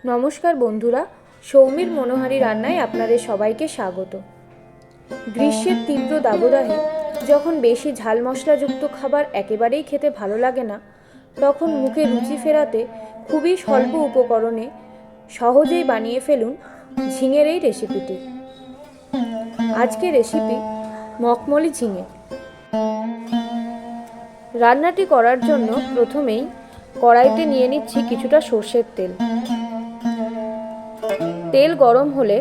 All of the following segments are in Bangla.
নমস্কার বন্ধুরা, সৌমির মনোহারি রান্নায় আপনাদের সবাইকে স্বাগত। গ্রীষ্মের তীব্র দাবদাহে যখন বেশি ঝাল মশলাযুক্ত খাবার একেবারেই খেতে ভালো লাগে না, তখন মুখে রুচি ফেরাতে খুবই স্বল্প উপকরণে সহজেই বানিয়ে ফেলুন ঝিঙের এই রেসিপিটি। আজকের রেসিপি মখমলি ঝিঙে। রান্নাটি করার জন্য প্রথমেই কড়াইতে নিয়ে নিচ্ছি কিছুটা সর্ষের তেল। তেল গরম হলে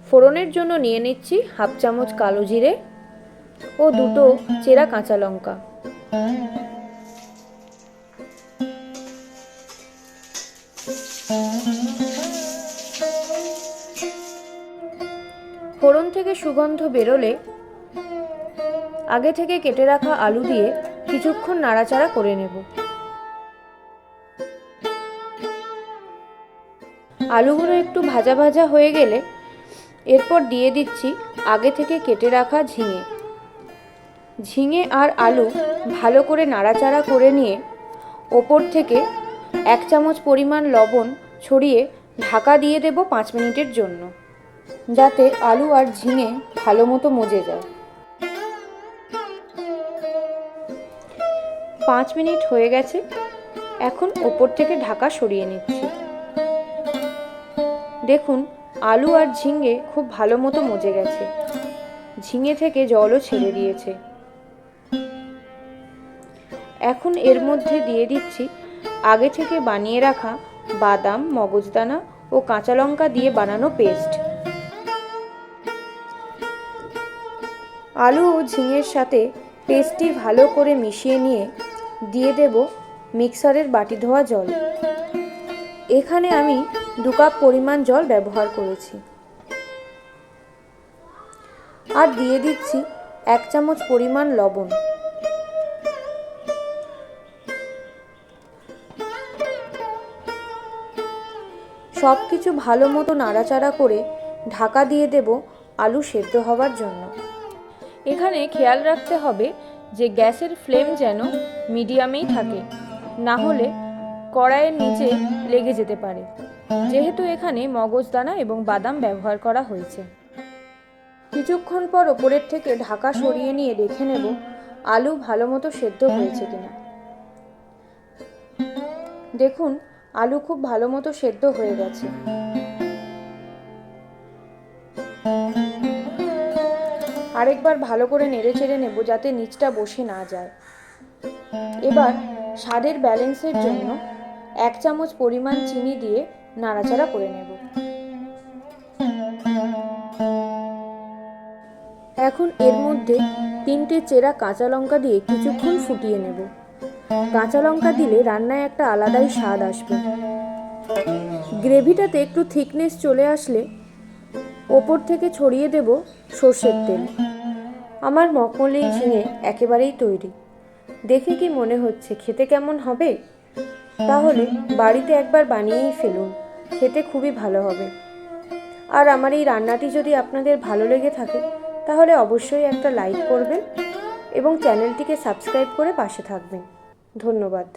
ফোড়নের জন্য নিয়ে নিচ্ছি হাফ চামচ কালো জিরে ও দুটো চেরা কাঁচা লঙ্কা। ফোড়ন থেকে সুগন্ধ বেরোলে আগে থেকে কেটে রাখা আলু দিয়ে কিছুক্ষণ নাড়াচাড়া করে নেব। আলুগুলো একটু ভাজা ভাজা হয়ে গেলে এরপর দিয়ে দিচ্ছি আগে থেকে কেটে রাখা ঝিঙে। ঝিঙে আর আলু ভালো করে নাড়াচাড়া করে নিয়ে ওপর থেকে 1 চামচ পরিমাণ লবণ ছড়িয়ে ঢাকা দিয়ে দেব 5 মিনিটের জন্য, যাতে আলু আর ঝিঙে ভালো মতো মজে যায়। 5 মিনিট হয়ে গেছে, এখন ওপর থেকে ঢাকা সরিয়ে নিচ্ছি। দেখুন, আলু আর ঝিঙে খুব ভালো মতো মজে গেছে, ঝিঙে থেকে জলও ছেড়ে দিয়েছে। এখন এর মধ্যে দিয়ে দিচ্ছি আগে থেকে বানিয়ে রাখা বাদাম, মগজদানা ও কাঁচা লঙ্কা দিয়ে বানানো পেস্ট। আলু ও ঝিঙের সাথে পেস্টটি ভালো করে মিশিয়ে নিয়ে দিয়ে দেব মিক্সারের বাটি ধোয়া জল। এখানে আমি 2 কাপ পরিমাণ জল ব্যবহার করেছি। আর দিয়ে দিচ্ছি 1 চামচ পরিমাণ লবণ। সব কিছু ভালো মতো নাড়াচাড়া করে ঢাকা দিয়ে দেব আলু সেদ্ধ হওয়ার জন্য। এখানে খেয়াল রাখতে হবে যে গ্যাসের ফ্লেম যেন মিডিয়ামেই থাকে, না হলে কড়াইয়ের নিচে লেগে যেতে পারে, যেহেতু এখানে মগজদানা এবং বাদাম ব্যবহার করা হয়েছে। কিছুক্ষণ পর ওপরের থেকে ঢাকা সরিয়ে নিয়ে দেখে নেব আলু ভালো মতো সেদ্ধ হয়েছে কিনা। দেখুন, আলু খুব ভালো মতো সেদ্ধ হয়ে গেছে। আরেকবার ভালো করে নেড়ে চেড়ে নেব যাতে নিচটা বসে না যায়। এবার স্বাদের ব্যালেন্সের জন্য 1 চামচ পরিমাণ চিনি দিয়ে নাড়াচাড়া করে নেব। এখন এর মধ্যে 3টে চেরা কাঁচা লঙ্কা দিয়ে কিছুক্ষণ ফুটিয়ে নেব। কাঁচা লঙ্কা দিলে রান্নায় একটা আলাদাই স্বাদ আসবে। গ্রেভিটাতে একটু থিকনেস চলে আসলে ওপর থেকে ছড়িয়ে দেব সর্ষের তেল। আমার মখমলি ঝিঙে একেবারেই তৈরি। দেখে কি মনে হচ্ছে খেতে কেমন হবে? তাহলে বাড়িতে একবার বানিয়েই ফেলুন, খেতে খুবই ভালো হবে। আর আমার এই রান্নাটি যদি আপনাদের ভালো লেগে থাকে তাহলে অবশ্যই একটা লাইক করবেন এবং চ্যানেলটিকে সাবস্ক্রাইব করে পাশে থাকবেন। ধন্যবাদ।